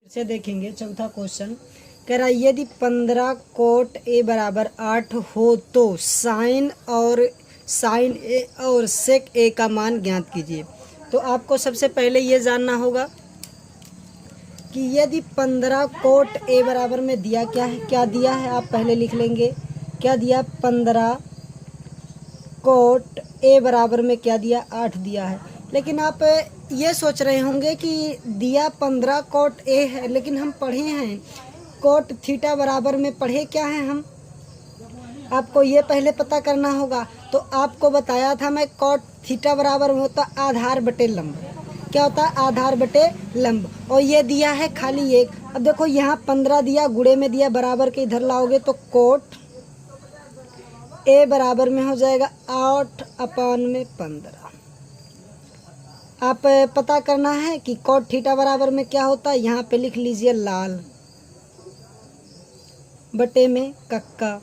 से देखेंगे चौथा क्वेश्चन। कह रहा है यदि 15 कोट ए बराबर 8 हो तो साइन ए और सेक ए का मान ज्ञात कीजिए। तो आपको सबसे पहले ये जानना होगा कि यदि 15 कोट ए बराबर में दिया क्या है, क्या दिया है आप पहले लिख लेंगे। क्या दिया? 15 कोट ए बराबर में क्या दिया? 8 दिया है। लेकिन आप ये सोच रहे होंगे कि दिया 15 कोट ए है, लेकिन हम पढ़े हैं कोट थीटा बराबर में पढ़े क्या है हम। आपको ये पहले पता करना होगा। तो आपको बताया था मैं कोट थीटा बराबर में होता आधार बटे लंब। क्या होता है? आधार बटे लंब। और ये दिया है खाली एक। अब देखो यहाँ 15 दिया, गुणे में दिया, बराबर के इधर लाओगे तो कोट ए बराबर में हो जाएगा 8/15। आप पता करना है कि कोट थीटा बराबर में क्या होता है। यहाँ पे लिख लीजिए लाल बटे में कक्का।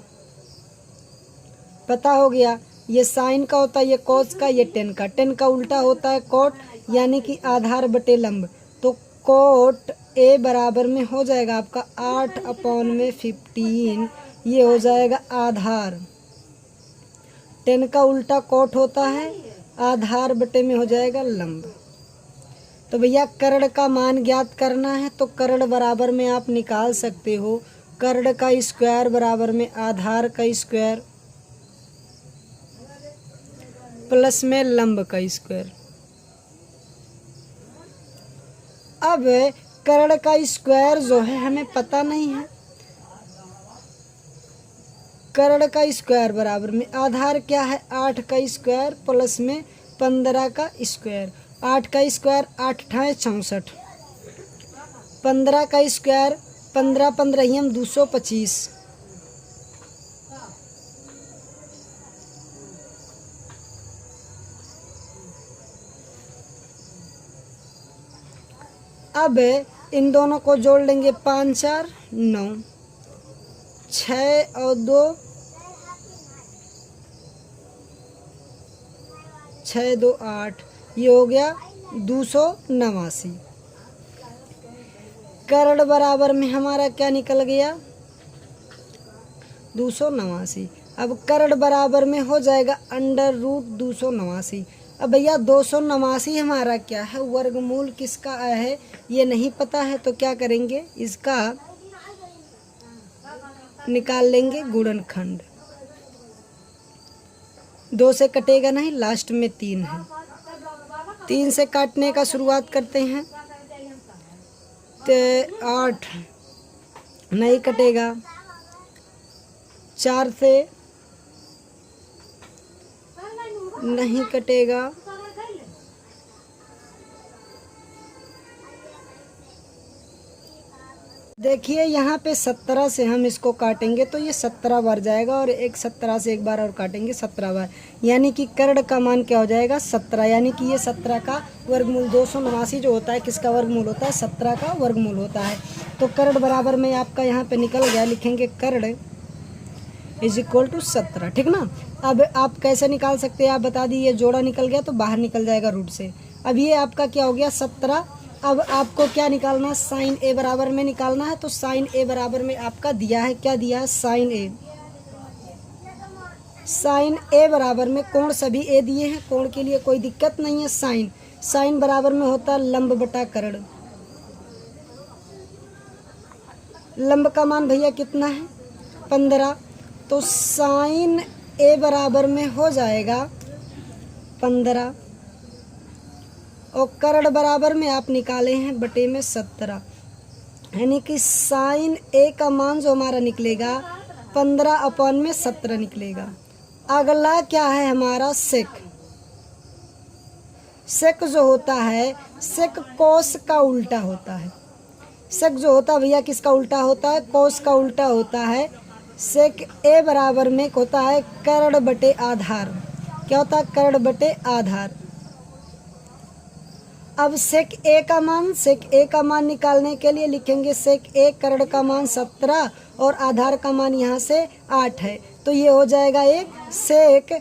पता हो गया। ये साइन का होता है, ये कोस का, ये टेन का। टेन का उल्टा होता है कोट, यानी कि आधार बटे लंब। तो कोट ए बराबर में हो जाएगा आपका 8/15। ये हो जाएगा आधार। टेन का उल्टा कोट होता है, आधार बटे में हो जाएगा लंब। तो भैया कर्ण का मान ज्ञात करना है तो कर्ण बराबर में आप निकाल सकते हो कर्ण का स्क्वायर बराबर में आधार का स्क्वायर प्लस में लंब का स्क्वायर। अब कर्ण का स्क्वायर जो है हमें पता नहीं है। कर्ण का स्क्वायर बराबर में आधार क्या है? 8 का स्क्वायर प्लस में 15 का स्क्वायर। 8 का स्क्वायर 8 × 64। 15 का स्क्वायर 15 15 225। अब इन दोनों को जोड़ लेंगे। 5 4 9, 6 और 2 6 2 8। ये हो गया 289। कर्ण बराबर में हमारा क्या निकल गया? 289। अब कर्ण बराबर में हो जाएगा √289। अब भैया 289 हमारा क्या है? वर्गमूल किसका है ये नहीं पता है, तो क्या करेंगे? इसका निकाल लेंगे गुणनखंड। 2 से कटेगा नहीं, लास्ट में 3 है। 3 से काटने का शुरुआत करते हैं तो 8 नहीं कटेगा। 4 से नहीं कटेगा। देखिए यहाँ पे 17 से हम इसको काटेंगे तो ये 17 बार जाएगा, और एक 17 से एक बार और काटेंगे 17 बार, यानी कि कर्ण का मान क्या हो जाएगा? 17। यानी कि ये 17 का वर्गमूल 289 जो होता है किसका वर्गमूल होता है? 17 का वर्गमूल होता है। तो कर्ण बराबर में आपका यहाँ पे निकल गया। लिखेंगे कर्ण = 17। ठीक ना। अब आप कैसे निकाल सकते हैं आप बता दीजिए। जोड़ा निकल गया तो बाहर निकल जाएगा रूट से। अब ये आपका क्या हो गया? 17। अब आपको क्या निकालना है? साइन ए बराबर में निकालना है। तो साइन ए बराबर में आपका दिया है, क्या दिया है? साइन ए। साइन ए बराबर में कोण सभी ए दिए हैं, कोण के लिए कोई दिक्कत नहीं है। साइन बराबर में होता है लंब बटा कर्ण। लंब का मान भैया कितना है? 15। तो साइन ए बराबर में हो जाएगा 15, और कर्ण बराबर में आप निकाले हैं बटे में 17। यानी कि साइन ए का मान जो हमारा निकलेगा 15/17 निकलेगा। अगला क्या है हमारा? सेक। सेक जो होता है, सेक कोस का उल्टा होता है। सेक जो होता है भैया किसका उल्टा होता है? कोस का उल्टा होता है। सेक ए बराबर में होता है कर्ण बटे आधार। क्या होता है? कर्ण बटे आधार। अब सेक ए का मान निकालने के लिए लिखेंगे सेक ए। कर्ण का मान 17 और आधार का मान यहाँ से 8 है, तो ये हो जाएगा एक सेक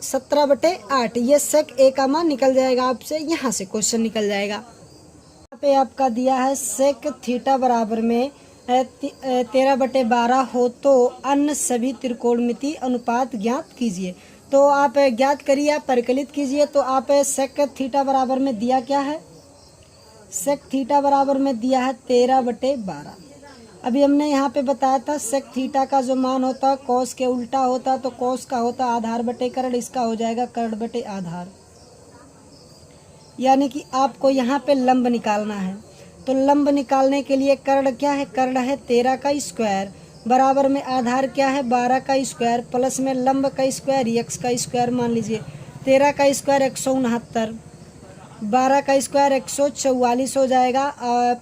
17/8। ये सेक ए का मान निकल जाएगा आपसे, यहाँ से क्वेश्चन निकल जाएगा। पे आपका दिया है सेक थीटा बराबर में 13/12 हो तो अन्य सभी त्रिकोणमिति अनुपात ज्ञात कीजिए। तो आप ज्ञात करिए, आप परिकलित कीजिए। तो आप सेक थीटा बराबर में दिया क्या है, सेक थीटा बराबर में दिया है 13/12। अभी हमने यहाँ पे बताया था सेक थीटा का जो मान होता कॉस के उल्टा होता, तो कॉस का होता आधार बटे कर्ण, इसका हो जाएगा कर्ण बटे आधार। यानी कि आपको यहाँ पे लंब निकालना है। तो लंब निकालने के लिए कर्ण क्या है, कर्ण है 13 का स्क्वायर बराबर में आधार क्या है 12 का स्क्वायर प्लस में लंब का स्क्वायर यक्स का स्क्वायर। मान लीजिए 13 का स्क्वायर 169, 12 का स्क्वायर 144 हो जाएगा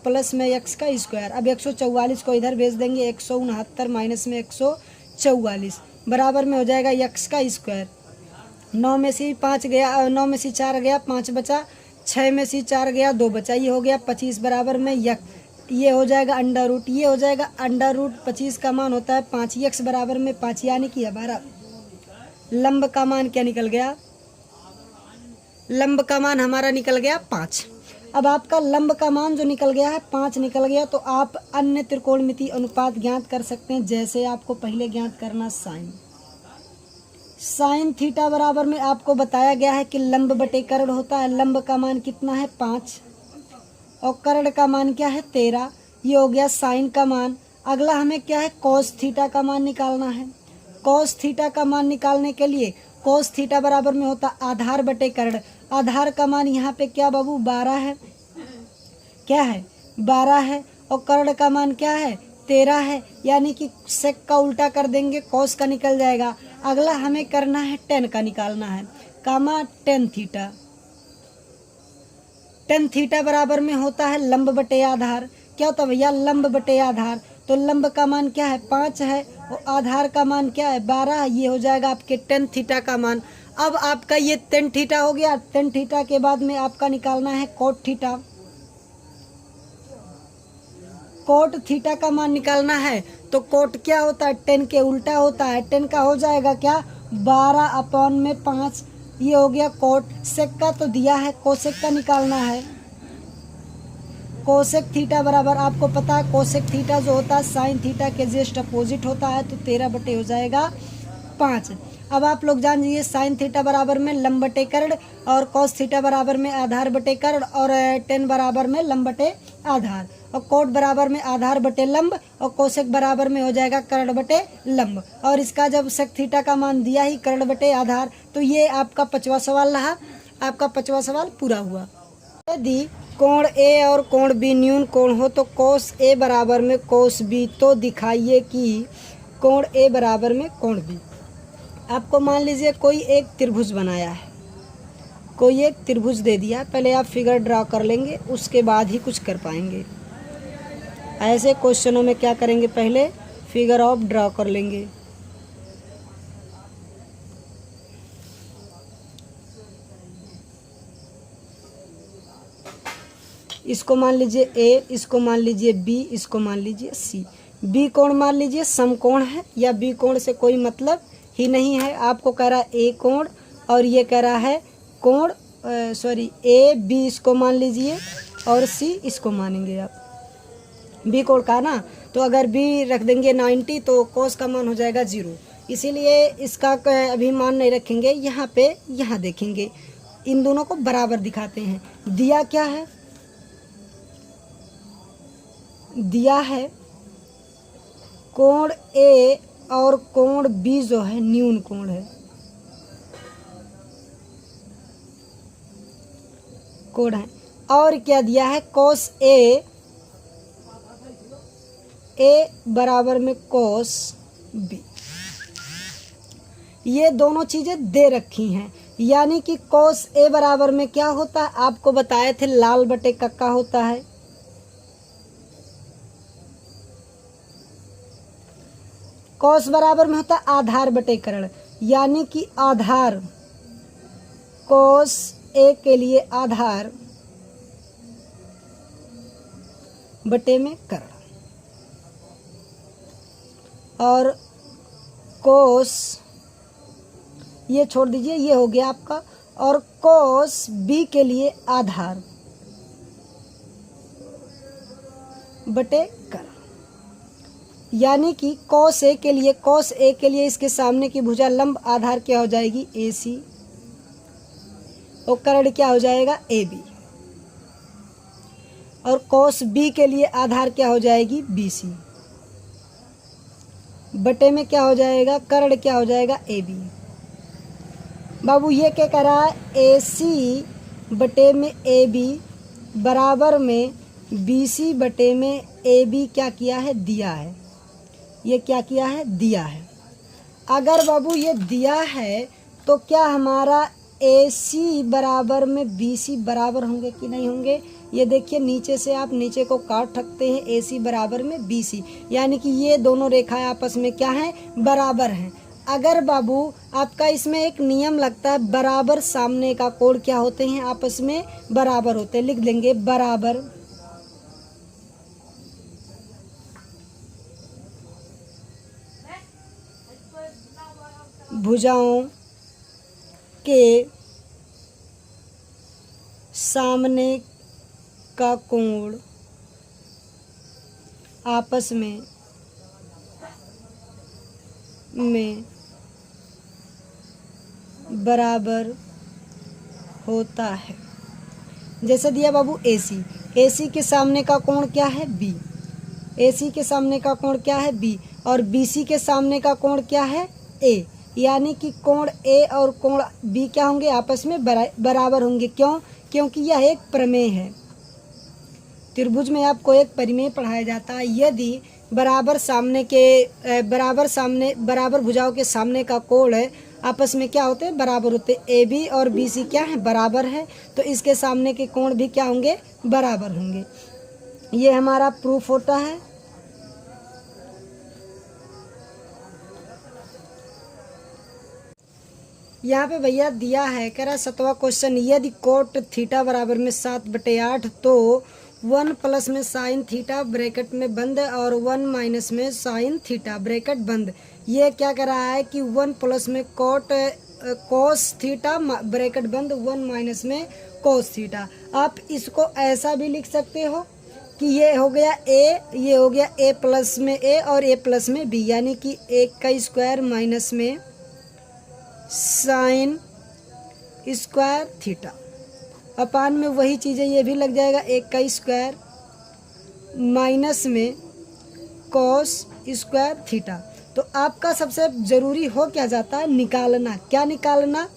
प्लस में यक्स का स्क्वायर। अब 144 को इधर भेज देंगे, 169 माइनस में 144 बराबर में हो जाएगा यक्स का स्क्वायर। 9 में से 5 गया, 9 में से 4 गया 5 बचा, 6 में से 4 गया 2 बचा, ये हो गया 25 बराबर में ये हो जाएगा अंडर रूट, ये हो जाएगा अंडर रूट 25 का मान होता है 5, यक्स बराबर में 5 यानी कि हमारा लंब का मान क्या निकल गया, लंब का मान हमारा निकल गया 5। अब आपका लंब का मान जो निकल गया है 5 निकल गया, तो आप अन्य त्रिकोणमिति अनुपात ज्ञात कर सकते हैं। जैसे आपको पहले ज्ञात करना साइन थीटा बराबर में आपको बताया गया है कि लंब बटे कर्ण होता है। लंब का मान कितना है 5 और कर्ण का मान क्या है 13, ये हो गया साइन का मान। अगला हमें क्या है कॉस थीटा का मान निकालना है। कॉस थीटा का मान निकालने के लिए कॉस थीटा बराबर में होता आधार बटे कर्ण। आधार का मान यहाँ पे क्या बाबू 12 है, क्या है 12 है और कर्ण का मान क्या है 13 है, यानी कि सेक का उल्टा कर देंगे कॉस का निकल जाएगा। अगला हमें करना है टेन का निकालना है, कामा टेन थीटा। टेन थीटा बराबर में होता है लंब बटे आधार। क्या होता है भैया लंब बटे आधार, तो लंब का मान क्या है 5 है और आधार का मान क्या है 12, ये हो जाएगा आपके टेन थीटा का मान। अब आपका ये टेन थीटा हो गया। टेन थीटा के बाद में आपका निकालना है कोट थीटा। कोट थीटा का मान निकालना है, तो कोट क्या होता है टेन के उल्टा होता है। टेन का हो जाएगा क्या 12/5, ये हो गया कोट। सेक का तो दिया है, कोसेक का निकालना है। कोसेक थीटा बराबर आपको पता है कोसेक थीटा जो होता है साइन थीटा के जस्ट अपोजिट होता है, तो 13 बटे हो जाएगा 5। अब आप लोग जान लीजिए साइन थीटा बराबर में लंब बटे कर्ण और कॉस थीटा बराबर में आधार बटे कर्ण और टेन बराबर में लंब बटे आधार और कोट बराबर में आधार बटे लंब और कोसेक बराबर में हो जाएगा कर्ण बटे लंब। और इसका जब सेक थीटा का मान दिया ही कर्ण बटे आधार, तो ये आपका 5वां सवाल रहा। आपका 5वां सवाल पूरा हुआ। यदि कोण ए और कोण बी न्यून कोण हो तो कोस ए बराबर में कोस बी, तो दिखाइए कि कोण ए बराबर में कोण बी। आपको मान लीजिए कोई एक त्रिभुज बनाया है, कोई एक त्रिभुज दे दिया, पहले आप फिगर ड्रा कर लेंगे उसके बाद ही कुछ कर पाएंगे। ऐसे क्वेश्चनों में क्या करेंगे पहले फिगर ऑफ ड्रा कर लेंगे। इसको मान लीजिए ए, इसको मान लीजिए बी, इसको मान लीजिए सी। बी कोण मान लीजिए समकोण है या बी कोण से कोई मतलब ही नहीं है। आपको कह रहा है ए कोण और ये कह रहा है कोण ए बी, इसको मान लीजिए और सी इसको मानेंगे आप। बी कोण का ना, तो अगर बी रख देंगे 90 तो कोस का मान हो जाएगा 0, इसीलिए इसका अभी मान नहीं रखेंगे। यहाँ पे यहाँ देखेंगे, इन दोनों को बराबर दिखाते हैं। दिया क्या है, दिया है कोण ए और कोण बी जो है न्यून कोण है, कोण है। और क्या दिया है कोस ए बराबर में कोस बी, ये दोनों चीजें दे रखी हैं। यानी कि कोस ए बराबर में क्या होता है आपको बताए थे लाल बटे कक्का होता है। कोस बराबर में होता है आधार बटे कर्ण, यानी कि आधार कोस ए के लिए आधार बटे में कर्ण और कोस ये छोड़ दीजिए, ये हो गया आपका। और कोस बी के लिए आधार बटे कर्ण। यानी कि कॉस ए के लिए इसके सामने की भुजा लंब आधार क्या हो जाएगी AC, और कर्ण क्या हो जाएगा AB, और कॉस B के लिए आधार क्या हो जाएगी BC, बटे में क्या हो जाएगा कर्ण क्या हो जाएगा AB। बाबू ये क्या कह रहा है AC बटे में AB बराबर में BC बटे में AB क्या किया है दिया है, ये क्या किया है दिया है। अगर बाबू ये दिया है तो क्या हमारा AC बराबर में BC बराबर होंगे कि नहीं होंगे। ये देखिए नीचे से आप नीचे को काट सकते हैं AC बराबर में BC, यानी कि ये दोनों रेखाएं आपस में क्या हैं बराबर हैं। अगर बाबू आपका इसमें एक नियम लगता है बराबर सामने का कोण क्या होते हैं आपस में बराबर होते हैं, लिख देंगे बराबर भुजाओं के सामने का कोण आपस में बराबर होता है। जैसे दिया बाबू AC के सामने का कोण क्या है B, AC के सामने का कोण क्या है B, और BC के सामने का कोण क्या है A, यानी कि कोण A और कोण B क्या होंगे आपस में बराबर होंगे। क्यों? क्योंकि यह एक प्रमेय है। त्रिभुज में आपको एक परिमेय पढ़ाया जाता है, यदि बराबर भुजाओं के सामने का कोण आपस में क्या होते हैं बराबर होते हैं, AB और BC क्या है बराबर है, तो इसके सामने के कोण भी क्या होंगे बराबर होंगे। ये हमारा प्रूफ होता है। यहाँ पे भैया दिया है कह रहा 7वां क्वेश्चन, यदि कोट थीटा बराबर में 7/8 तो 1 प्लस में साइन थीटा ब्रैकेट में बंद और 1 माइनस में साइन थीटा ब्रैकेट बंद। ये क्या कर रहा है कि 1 प्लस में कॉस थीटा ब्रैकेट बंद 1 माइनस में कॉस थीटा। आप इसको ऐसा भी लिख सकते हो कि ये हो गया A, ये हो गया A प्लस में A और A प्लस में B, यानी कि 1 का स्क्वायर माइनस में साइन स्क्वायर थीटा अपान में वही चीज़ें ये भी लग जाएगा 1 का स्क्वायर माइनस में कॉस स्क्वायर थीटा। तो आपका सबसे ज़रूरी हो क्या जाता है निकालना, क्या निकालना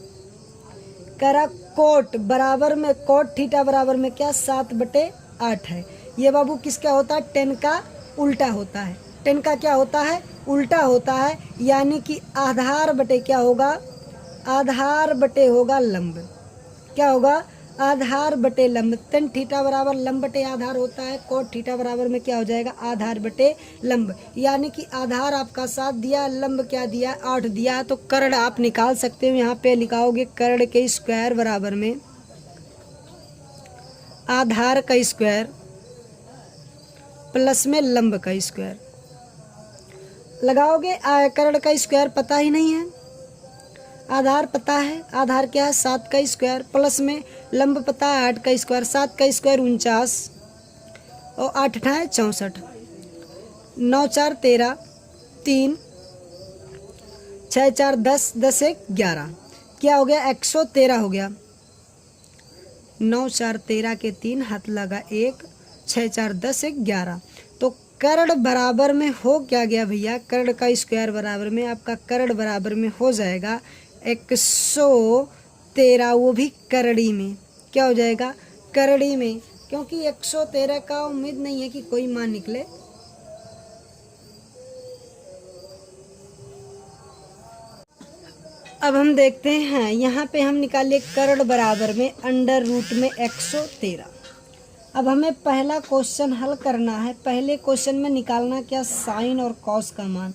करा कोट बराबर में कोट थीटा बराबर में क्या 7/8 है। ये बाबू किसका होता है 10 का उल्टा होता है, 10 का क्या होता है उल्टा होता है, यानी कि आधार बटे क्या होगा आधार बटे होगा लंब, क्या होगा आधार बटे लंब। tan थीटा बराबर लंब बटे आधार होता है, कोट थीटा बराबर में क्या हो जाएगा आधार बटे लंब, यानी कि आधार आपका 7 दिया, लंब क्या दिया 8 दिया है। तो कर्ण आप निकाल सकते हो, यहाँ पे लिखाओगे कर्ण के स्क्वायर बराबर में आधार का स्क्वायर प्लस में लंब का स्क्वायर लगाओगे। कर्ण का स्क्वायर पता ही नहीं है, आधार पता है, आधार क्या है 7 का स्क्वायर प्लस में लंब पता है 8 का स्क्वायर, 7 का स्क्वायर 49 और 8 × 64, 9 4 13, 3 6 4 10, 10 1 11, क्या हो गया 113 हो गया। 9 4 13 के 3 हाथ लगा 1, 6 4 10 1 11। तो कर्ण बराबर में हो क्या गया भैया, कर्ण का स्क्वायर बराबर में आपका कर्ण बराबर में हो जाएगा 113, वो भी करड़ी में क्या हो जाएगा करड़ी में, क्योंकि 113 का उम्मीद नहीं है कि कोई मान निकले। अब हम देखते हैं यहाँ पे हम निकालिए कर्ण बराबर में अंडर रूट में 113। अब हमें पहला क्वेश्चन हल करना है। पहले क्वेश्चन में निकालना क्या साइन और कॉस का मान।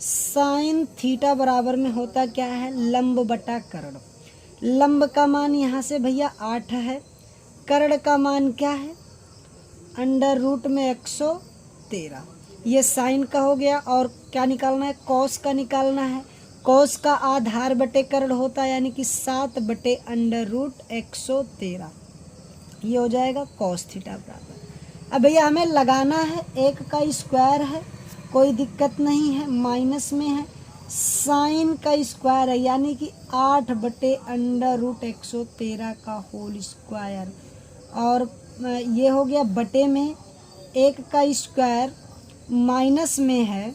साइन थीटा बराबर में होता क्या है लंब बटा कर्ण। लंब का मान यहाँ से भैया 8 है, कर्ण का मान क्या है अंडर रूट में 113। ये साइन का हो गया, और क्या निकालना है कॉस का निकालना है। कॉस का आधार बटे कर्ण होता है, यानी कि 7 बटे अंडर रूट 113, ये हो जाएगा कॉस थीटा बराबर। अब भैया हमें लगाना है, 1 का स्क्वायर है, कोई दिक्कत नहीं है, माइनस में है, साइन का स्क्वायर है यानी कि 8/√113 का होल स्क्वायर, और ये हो गया बटे में 1 का स्क्वायर, माइनस में है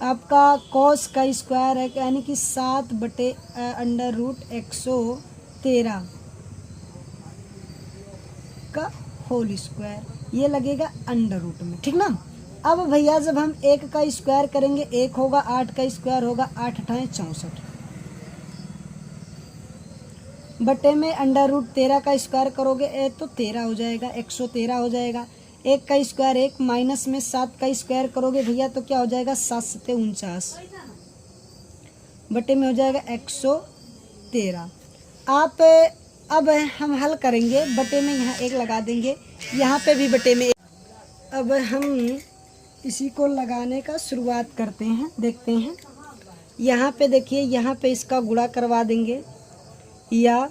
आपका कॉस का स्क्वायर है यानी कि 7/√113 का होल स्क्वायर, ये लगेगा अंडर रूट में, ठीक ना। अब भैया जब हम 1 का स्क्वायर करेंगे 1 होगा, 8 का स्क्वायर होगा 8 × 64 बटे में √13 का स्क्वायर करोगे तो 13 हो जाएगा, 113 हो जाएगा। 1 का स्क्वायर 1, माइनस में 7 का स्क्वायर करोगे भैया तो क्या हो जाएगा, 7 × 7 = 49 बटे में हो जाएगा 113। आप अब हम हल करेंगे, बटे में यहाँ 1 लगा देंगे, यहाँ पे भी बटे में 1। अब हम इसी को लगाने का शुरुआत करते हैं, देखते हैं। यहाँ पे देखिए, यहाँ पे इसका गुणा करवा देंगे, या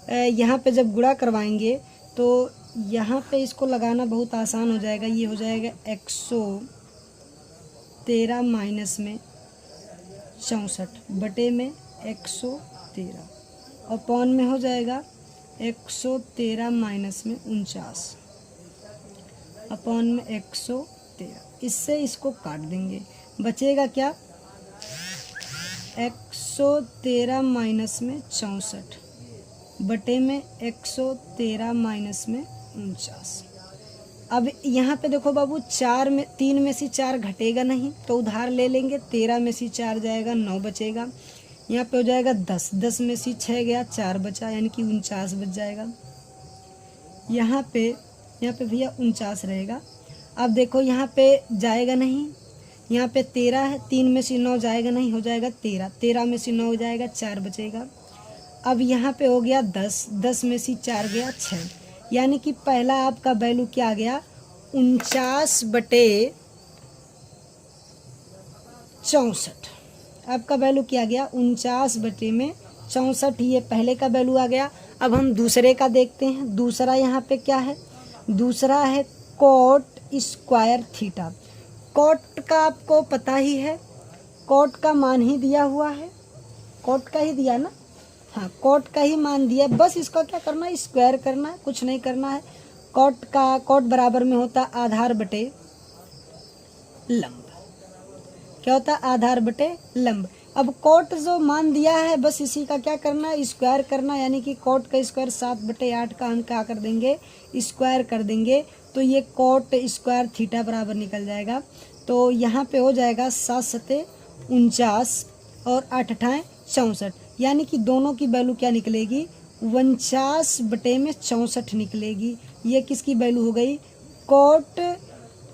यहाँ पे जब गुणा करवाएंगे तो यहाँ पे इसको लगाना बहुत आसान हो जाएगा। ये हो जाएगा 113 माइनस में 64 बटे में 113, और पौन में हो जाएगा 113 माइनस में 49 अपॉन में 113। इससे इसको काट देंगे, बचेगा क्या, 113 माइनस में 64 बटे में 113 माइनस में 49। अब यहाँ पे देखो बाबू, 3 में से 4 घटेगा नहीं तो उधार ले लेंगे, 13 में से 4 जाएगा 9 बचेगा, यहाँ पे हो जाएगा 10 में से 6 गया 4 बचा यानी कि 49 बच जाएगा। यहाँ पे भैया 49 रहेगा। अब देखो यहाँ पे जाएगा नहीं, यहाँ पे 13 है, 3 में से 9 जाएगा नहीं, हो जाएगा 13 में से 9 हो जाएगा 4 बचेगा। अब यहाँ पे हो गया 10 में से 4 गया 6, यानी कि पहला आपका वैल्यू क्या आ गया, 49/64। आपका वैल्यू क्या गया, 49/64, ये पहले का वैल्यू आ गया। अब हम दूसरे का देखते हैं। दूसरा यहाँ पे क्या है, दूसरा है कोट स्क्वायर थीटा। कोट का आपको पता ही है, कोट का मान ही दिया हुआ है, कोट का ही दिया ना, हाँ कोट का ही मान दिया, बस इसका क्या करना है, स्क्वायर करना है, कुछ नहीं करना है। कोट बराबर में होता आधार बटे लंब, क्या होता है, आधार बटे लंब। अब कोट जो मान दिया है बस इसी का क्या करना है, स्क्वायर करना, यानी कि कोट का स्क्वायर 7/8 का हम क्या कर देंगे, स्क्वायर कर देंगे, तो ये कोट स्क्वायर थीटा बराबर निकल जाएगा। तो यहाँ पे हो जाएगा 7 × 7 = 49 और 8 × 8 = 64, यानी कि दोनों की वैल्यू क्या निकलेगी, 49/64 निकलेगी। ये किसकी वैल्यू हो गई, कोट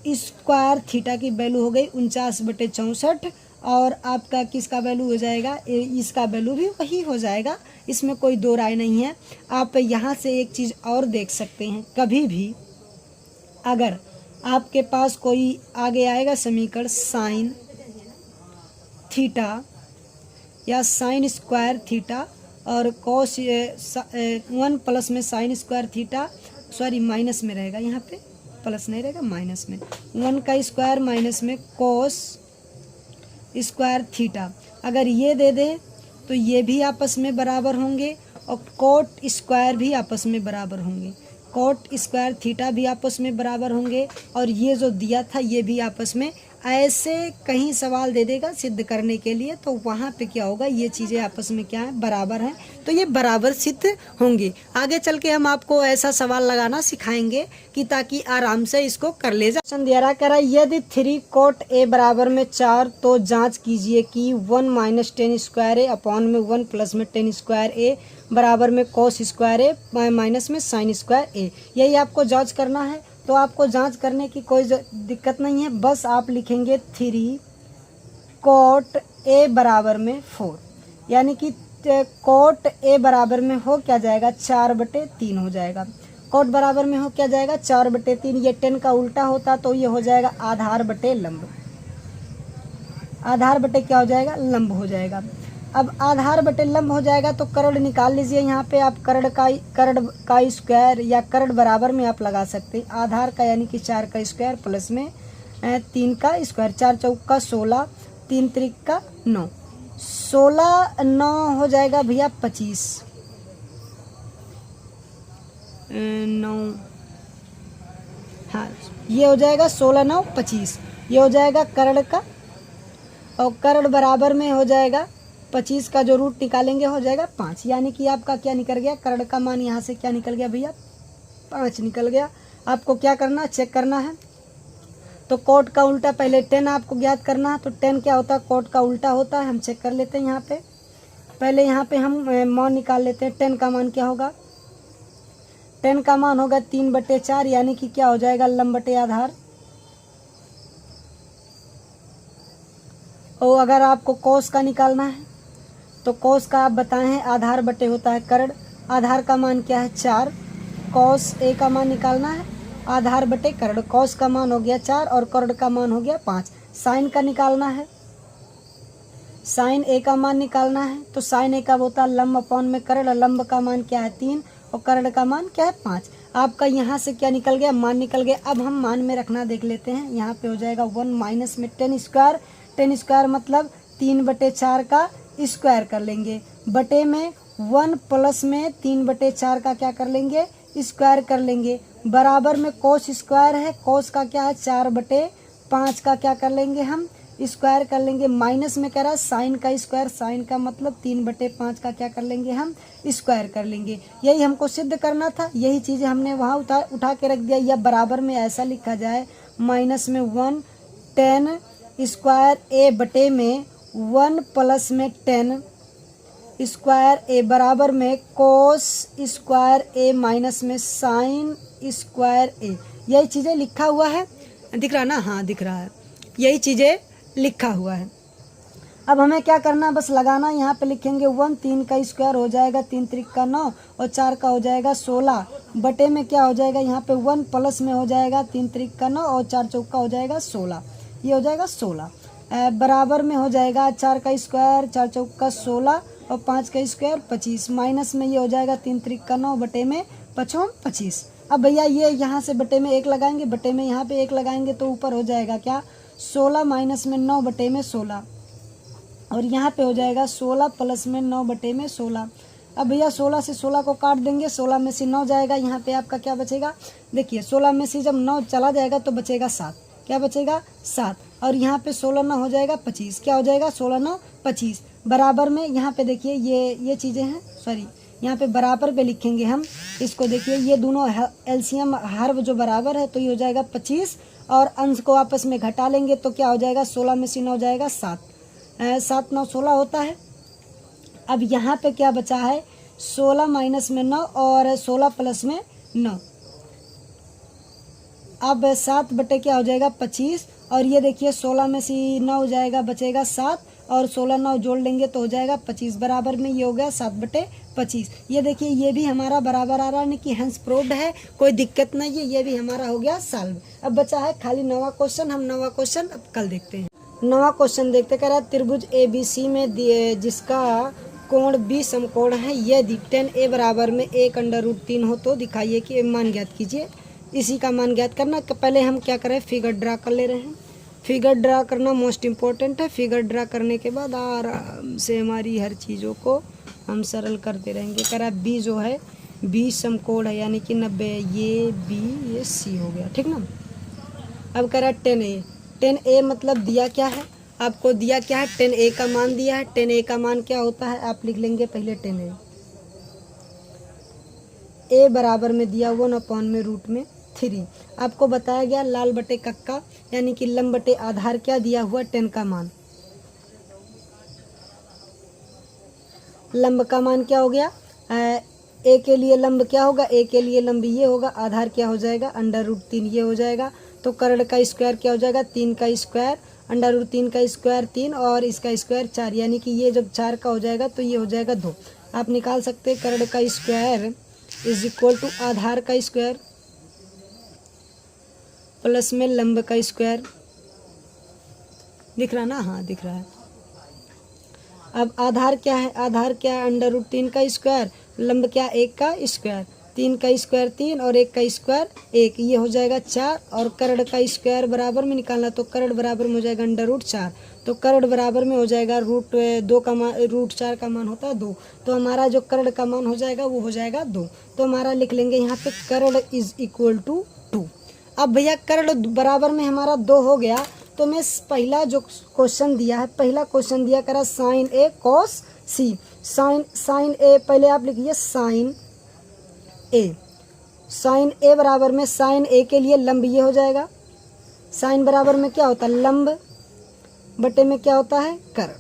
स्क्वायर थीटा की वैल्यू हो गई 49/64, और आपका किसका वैल्यू हो जाएगा, इसका वैल्यू भी वही हो जाएगा, इसमें कोई दो राय नहीं है। आप यहाँ से एक चीज़ और देख सकते हैं, कभी भी अगर आपके पास कोई आगे आएगा समीकरण साइन थीटा या साइन स्क्वायर थीटा और कॉस 1 प्लस में sine square theta, sorry minus में रहेगा, यहाँ पे प्लस नहीं रहेगा, माइनस में 1 का स्क्वायर माइनस में कॉस स्क्वायर थीटा, अगर ये दे दे तो ये भी आपस में बराबर होंगे और कोट स्क्वायर भी आपस में बराबर होंगे, कोट स्क्वायर थीटा भी आपस में बराबर होंगे, और ये जो दिया था ये भी आपस में, ऐसे कहीं सवाल दे देगा सिद्ध करने के लिए, तो वहाँ पे क्या होगा, ये चीज़ें आपस में क्या है, बराबर हैं, तो ये बराबर सिद्ध होंगे। आगे चल के हम आपको ऐसा सवाल लगाना सिखाएंगे कि ताकि आराम से इसको कर ले जा। दिया कह रहा है यदि 3 कोट ए बराबर में 4 तो जांच कीजिए कि 1 - 10 स्क्वायर ए अपॉन में 1 प्लस में 10 स्क्वायर ए बराबर में कॉस स्क्वायर ए माइनस में साइन स्क्वायर ए, यही आपको जांच करना है। तो आपको जांच करने की कोई दिक्कत नहीं है, बस आप लिखेंगे 3 कोट ए बराबर में 4, यानी कि कोट ए बराबर में हो क्या जाएगा, 4/3 हो जाएगा। कोट बराबर में हो क्या जाएगा, 4/3, ये 10 का उल्टा होता तो ये हो जाएगा आधार बटे लंब, आधार बटे क्या हो जाएगा, लंब हो जाएगा। अब आधार बटे लंब हो जाएगा तो कर्ण निकाल लीजिए। यहाँ पे आप कर्ण का स्क्वायर या कर्ण बराबर में आप लगा सकते हैं। आधार का यानी कि 4 का स्क्वायर प्लस में 3 का स्क्वायर, 4 चौका 16, 3 त्रिक का 9, 16 9 हो जाएगा भैया 25, 9, हाँ ये हो जाएगा 16 9 25, ये हो जाएगा कर्ण का, और कर्ण बराबर में हो जाएगा 25 का जो रूट निकालेंगे हो जाएगा 5, यानी कि आपका क्या निकल गया, कर्ण का मान यहाँ से क्या निकल गया भैया, 5 निकल गया। आपको क्या करना, चेक करना है। तो कोट का उल्टा पहले 10 आपको ज्ञात करना है। तो 10 क्या होता है, कोट का उल्टा होता है। हम चेक कर लेते हैं यहाँ पे, पहले यहाँ पे हम मान निकाल लेते हैं। 10 का मान क्या होगा, 10 का मान होगा 3/4, यानी कि क्या हो जाएगा, लंब बटे आधार। और अगर आपको कोस का निकालना है तो कोस का आप बताए हैं आधार बटे होता है कर्ण। आधार का मान क्या है 4, कोस ए का मान निकालना है आधार बटे कर्ण। कोस का मान हो गया 4 और कर्ण का मान हो गया 5। साइन का निकालना है, साइन ए का मान निकालना है। तो साइन ए का होता है लंब अपॉन में कर्ण। लंब का मान क्या है 3 और कर्ण का मान क्या है 5। आपका यहाँ से क्या निकल गया, मान निकल गया। अब हम मान में रखना देख लेते हैं। यहाँ पे हो जाएगा 1 माइनस में 10 स्क्वायर। 10 स्क्वायर मतलब 3/4 का स्क्वायर कर लेंगे, बटे में 1 प्लस में 3/4 का क्या कर लेंगे, स्क्वायर कर लेंगे, बराबर में कोस स्क्वायर है। कोस का क्या है 4/5 का क्या कर लेंगे, हम स्क्वायर कर लेंगे। माइनस में कह रहा है साइन का स्क्वायर, साइन का मतलब 3/5 का क्या कर लेंगे, हम स्क्वायर कर लेंगे। यही हमको सिद्ध करना था, यही चीज़ें हमने वहाँ उठा के रख दिया। या बराबर में ऐसा लिखा जाए, माइनस में 1 10 स्क्वायर ए बटे में 1 प्लस में 10 स्क्वायर ए बराबर में कोस स्क्वायर ए माइनस में साइन स्क्वायर ए। यही चीज़ें लिखा हुआ है, दिख रहा ना, हाँ दिख रहा है, यही चीज़ें लिखा हुआ है। अब हमें क्या करना है, बस लगाना। यहाँ पे लिखेंगे 1, 3 का स्क्वायर हो जाएगा 3 त्रिक का 9 और 4 का हो जाएगा 16, बटे में क्या हो जाएगा, यहाँ पे 1 प्लस में हो जाएगा 3 त्रिक का 9 और 4 चौका हो जाएगा 16, ये हो जाएगा 16, बराबर में हो जाएगा 4 का स्क्वायर 4 चौका 16 और 5 का स्क्वायर 25, माइनस में ये हो जाएगा 3 त्रिक का 9 बटे में 5 25। अब भैया ये यहाँ से बटे में 1 लगाएंगे, बटे में यहाँ पे 1 लगाएंगे तो ऊपर हो जाएगा क्या 16 माइनस में 9 बटे में 16 और यहाँ पे हो जाएगा 16 प्लस में 9 बटे में 16। अब भैया 16 से 16 को काट देंगे, 16 में से 9 जाएगा, यहाँ पे आपका क्या बचेगा, देखिए 16 में से जब 9 चला जाएगा तो बचेगा 7, क्या बचेगा 7, और यहाँ पे 16 9 हो जाएगा 25, क्या हो जाएगा 16 9 25, बराबर में यहाँ पे देखिए ये चीज़ें हैं, सॉरी यहाँ पे बराबर पे लिखेंगे हम इसको। देखिए ये दोनों एलसीएम हर जो बराबर है तो ये हो जाएगा 25 और अंश को आपस में घटा लेंगे तो क्या हो जाएगा 16 में से 9 हो जाएगा 7, 7 9 16 होता है। अब यहाँ पे क्या बचा है 16 माइनस में 9 और 16 प्लस में 9, अब 7 बटे क्या हो जाएगा 25 और ये देखिए 16 में से 9 हो जाएगा बचेगा 7 और 16 9 जोड़ लेंगे तो हो जाएगा 25, बराबर में ये हो गया 7/25। ये देखिए ये भी हमारा बराबर आ रहा है कि हेंस प्रूव्ड है, कोई दिक्कत नहीं है, ये भी हमारा हो गया सॉल्व। अब बचा है खाली 9वां क्वेश्चन, हम 9वां क्वेश्चन अब कल देखते हैं। 9वां क्वेश्चन देखते, कह रहा है त्रिभुज ABC में जिसका कोण B समकोण है, यदि tan A बराबर में 1/√3 हो तो दिखाइए कि मान ज्ञात कीजिए। इसी का मान ज्ञात करना, पहले हम क्या करें फिगर ड्रा कर ले रहे हैं। फिगर ड्रा करना मोस्ट इम्पोर्टेंट है। फिगर ड्रा करने के बाद आराम से हमारी हर चीज़ों को हम सरल करते रहेंगे। कह रहा है B जो है B समकोण है यानी कि 90, ये B ये C हो गया, ठीक ना। अब कह रहा है tan A मतलब दिया क्या है, आपको दिया क्या है tan A का मान दिया है। tan A का मान क्या होता है आप लिख लेंगे पहले tan A बराबर में दिया 1/√3। आपको बताया गया लाल बटे कक्का यानी कि लंब बटे आधार क्या दिया हुआ 10 का मान। लंब का मान क्या हो गया, ए के लिए लंब क्या होगा, ए के लिए लंब ये होगा, आधार क्या हो जाएगा √3 ये हो जाएगा। तो कर्ण का स्क्वायर क्या हो जाएगा 3 का स्क्वायर, √3 का स्क्वायर 3 और इसका स्क्वायर 4, यानी कि ये जब 4 का हो जाएगा तो ये हो जाएगा 2। आप निकाल सकते हैं कर्ण का स्क्वायर इज इक्वल टू आधार का स्क्वायर प्लस में लंब का स्क्वायर। दिख रहा ना, हाँ दिख रहा है। अब आधार क्या है, आधार क्या है, अंडर रूट 3 का स्क्वायर, लंब क्या 1 का स्क्वायर, 3 का स्क्वायर 3 और 1 का स्क्वायर 1, ये हो जाएगा 4। और कर्ण का स्क्वायर बराबर में निकालना, तो कर्ण बराबर में हो जाएगा अंडर रूट 4, तो कर्ण बराबर में हो जाएगा रूट 2 का मान, रूट 4 का मान होता है 2, तो हमारा जो कर्ण का मान हो जाएगा वो हो जाएगा 2। तो हमारा लिख लेंगे यहाँ पे कर्ण इज इक्वल टू 2। अब भैया कर्ण बराबर में हमारा 2 हो गया, तो मैं पहला जो क्वेश्चन दिया है, पहला क्वेश्चन दिया करा साइन ए कॉस सी, साइन ए पहले आप लिखिए साइन ए बराबर में साइन ए के लिए लंब ये हो जाएगा, साइन बराबर में क्या होता है लंब बटे में क्या होता है कर्ण,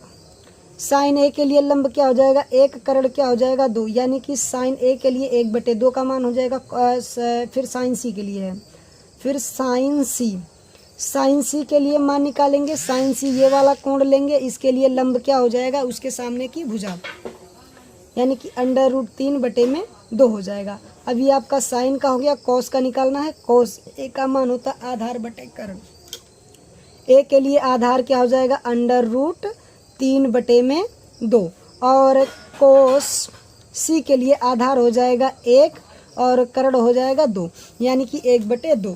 साइन ए के लिए लंब क्या हो जाएगा 1, कर्ण क्या हो जाएगा 2, यानी कि साइन ए के लिए 1/2 का मान हो जाएगा। फिर साइन सी के लिए है, फिर साइन सी के लिए मान निकालेंगे, साइन सी ये वाला कोण लेंगे, इसके लिए लंब क्या हो जाएगा उसके सामने की भुजा, यानी कि अंडर रूट 3/2 हो जाएगा। अब ये आपका साइन का हो गया, कॉस का निकालना है, कॉस ए का मान होता है आधार बटे कर्ण, ए के लिए आधार क्या हो जाएगा अंडर रूट 3/2 और कोस सी के लिए आधार हो जाएगा 1 और कर्ण हो जाएगा 2, यानी कि 1/2।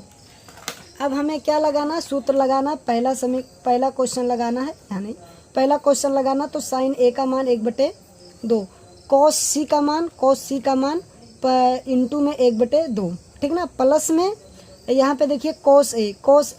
अब हमें क्या लगाना, सूत्र लगाना, पहला क्वेश्चन लगाना है, यानी पहला क्वेश्चन लगाना, तो साइन ए का मान 1/2, कॉस सी का मान इंटू में 1/2, ठीक ना, प्लस में यहाँ पे देखिए कॉस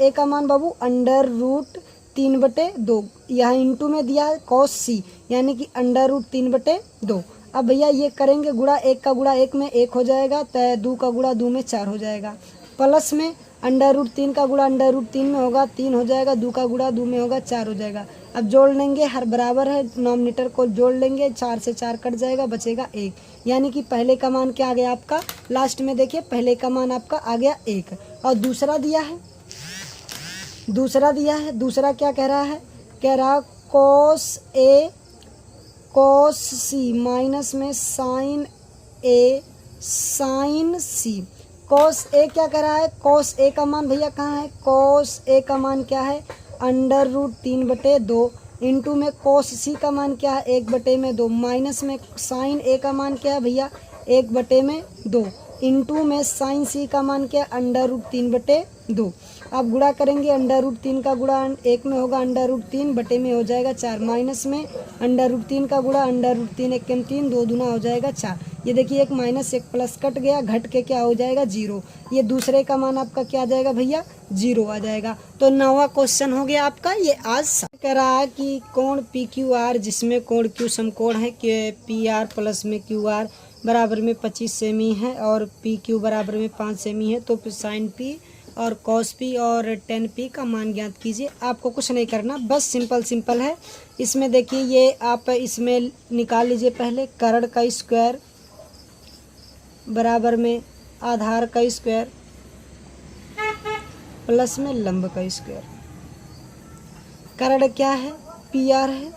ए का मान बाबू अंडर रूट 3/2, यहाँ इंटू में दिया है कॉस सी, यानी कि अंडर रूट 3/2। अब भैया ये करेंगे गुणा, 1 का गुणा 1 में 1 हो जाएगा, तो 2 का गुणा 2 में 4 हो जाएगा, प्लस में अंडर रूट 3 का गुणा अंडर रूट 3 में होगा 3 हो जाएगा, 2 का गुणा 2 में होगा 4 हो जाएगा। अब जोड़ लेंगे, हर बराबर है, डिनोमिनेटर को जोड़ लेंगे, 4 से 4 कट जाएगा, बचेगा 1, यानी कि पहले का मान क्या आ गया आपका, लास्ट में देखिए पहले का मान आपका आ गया 1। और दूसरा दिया है, दूसरा क्या कह रहा है, कह रहा cos A cos C minus में sign A sign C, cos A क्या कर रहा है, कॉस ए का मान भैया कहाँ है, कॉस ए का मान क्या है अंडर रूट 3/2 इंटू में कॉस सी का मान क्या है 1/2 माइनस में साइन ए का मान क्या है भैया 1/2 इंटू में साइन सी का मान क्या है अंडर रूट 3/2। अब गुणा करेंगे, अंडर रूट 3 का गुणा 1 में होगा अंडर रूट 3 बटे में हो जाएगा 4, माइनस में अंडर रूट 3 का गुणा अंडर रूट 3 1 3 2 दूना हो जाएगा 4। ये देखिए एक माइनस एक प्लस कट गया, घट के क्या हो जाएगा 0, ये दूसरे का मान आपका क्या आ जाएगा भैया 0 आ जाएगा। तो 9वां क्वेश्चन हो गया आपका ये आज। कह रहा है कि कोण PQR जिसमें कोण Q समकोण है कि PR प्लस में QR बराबर में 25 सेमी है और PQ बराबर में 5 सेमी है, तो साइन P और कॉस P और tan P का मान ज्ञात कीजिए। आपको कुछ नहीं करना, बस सिंपल है। इसमें देखिए ये आप इसमें निकाल लीजिए, पहले कर्ण का स्क्वायर बराबर में आधार का स्क्वायर प्लस में लंब का स्क्वायर, कर्ण क्या है PR है,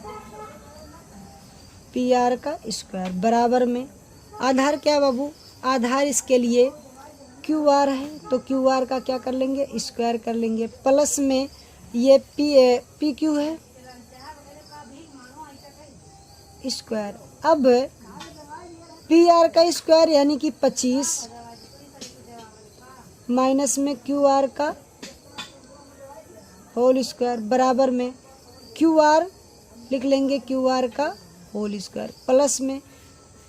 PR का स्क्वायर बराबर में आधार क्या बाबू, आधार इसके लिए QR है, तो QR का क्या कर लेंगे स्क्वायर कर लेंगे, प्लस में ये PQ है स्क्वायर। अब PR का स्क्वायर यानी कि 25 माइनस में QR का होल स्क्वायर बराबर में QR लिख लेंगे QR का होल स्क्वायर, प्लस में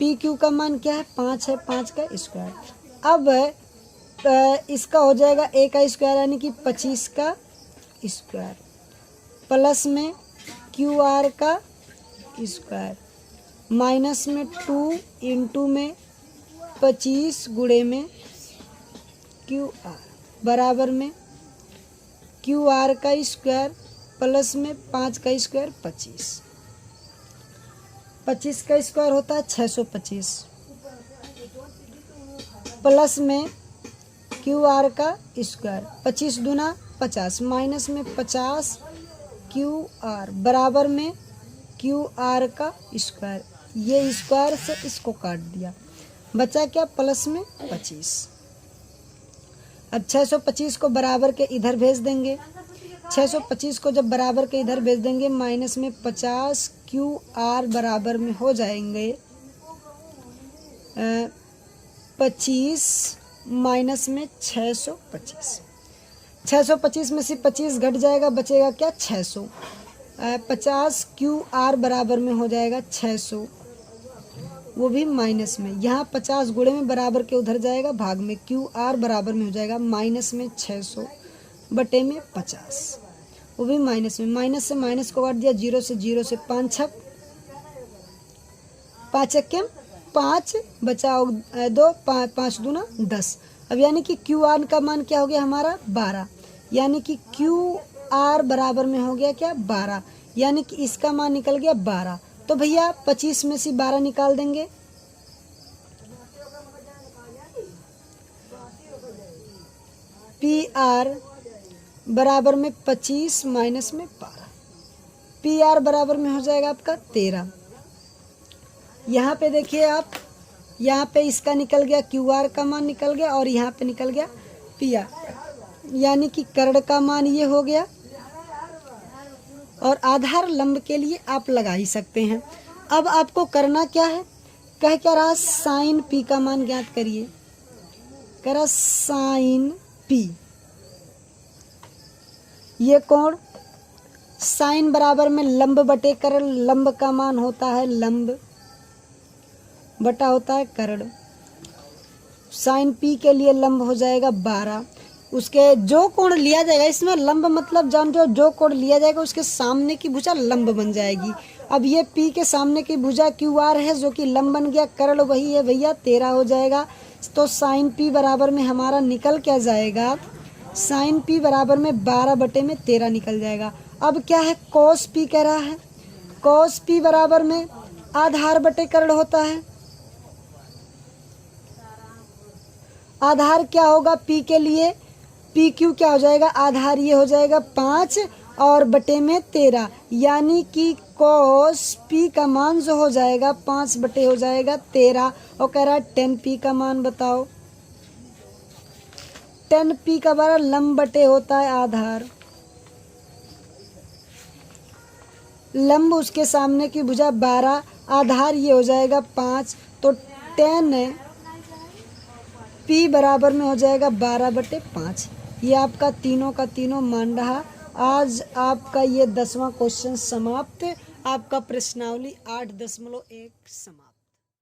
PQ का मान क्या है 5 है, 5 का स्क्वायर। अब इसका हो जाएगा A का स्क्वायर यानी कि 25 का स्क्वायर प्लस में QR का स्क्वायर माइनस में 2 इंटू में 25 गुणे में QR बराबर में QR का स्क्वायर प्लस में 5 का स्क्वायर 25 का स्क्वायर होता है 625 प्लस में QR का स्क्वायर 25 दूना 50 माइनस में 50 QR बराबर में QR का स्क्वायर, ये स्क्वायर से इसको काट दिया, बचा क्या प्लस में 25। अब 625 को बराबर के इधर भेज देंगे, 625 को जब बराबर के इधर भेज देंगे माइनस में 50 क्यू आर बराबर में हो जाएंगे 25 माइनस में 625। 625 में से 25 घट जाएगा, बचेगा क्या 600। 50 क्यू आर बराबर में हो जाएगा 600, वो भी माइनस में। यहाँ 50 गुणे में बराबर के उधर जाएगा भाग में, क्यू आर बराबर में हो जाएगा माइनस में 600 बटे में 50, वो भी माइनस में। माइनस से माइनस को काट दिया, 0 से 0 से 5 छक 5 1 5 बचाओ 2 5 दूना 10। अब यानी कि क्यू आर का मान क्या हो गया हमारा 12, यानी कि क्यू आर बराबर में हो गया क्या 12, यानी कि इसका मान निकल गया 12। तो भैया 25 में से 12 निकाल देंगे, पी आर बराबर में 25 माइनस में 12, पी आर बराबर में हो जाएगा आपका 13। यहाँ पे देखिए आप, यहाँ पे इसका निकल गया क्यू आर का मान निकल गया और यहाँ पे निकल गया पी आर, यानी कि कर्ण का मान ये हो गया। और आधार लंब के लिए आप लगा ही सकते हैं। अब आपको करना क्या है, कह क्या रहा साइन पी का मान ज्ञात करिए, कह रहा साइन पी, ये कोण साइन बराबर में लंब बटे कर्ण, लंब का मान होता है लंब बटा होता है कर्ण। साइन पी के लिए लंब हो जाएगा 12, उसके जो कोण लिया जाएगा इसमें लंब मतलब जान जो कोण लिया जाएगा उसके सामने की भुजा लंब बन जाएगी। अब ये पी के सामने की भुजा क्यू आर है जो कि लंब बन गया, कर्ण वही है भैया 13 हो जाएगा। तो साइन पी बराबर में हमारा निकल क्या जाएगा, साइन पी बराबर में 12 बटे में 13 निकल जाएगा। अब क्या है कोस पी कह रहा है, कोस पी बराबर में आधार बटे कर्ण होता है। आधार क्या होगा पी के लिए, पी क्यू क्या हो जाएगा आधार, ये हो जाएगा 5 और बटे में 13, यानी कि कोस पी का मान जो हो जाएगा 5 बटे हो जाएगा 13। और कह रहा है 10 पी का मान बताओ, 10 पी का बारा लंब बटे होता है आधार, लंब उसके सामने की भुजा 12, आधार ये हो जाएगा 5, तो 10 पी बराबर में हो जाएगा 12 बटे 5। ये आपका तीनों का तीनों मान रहा। आज आपका ये 10वां क्वेश्चन समाप्त, आपका प्रश्नावली 8.1 समाप्त।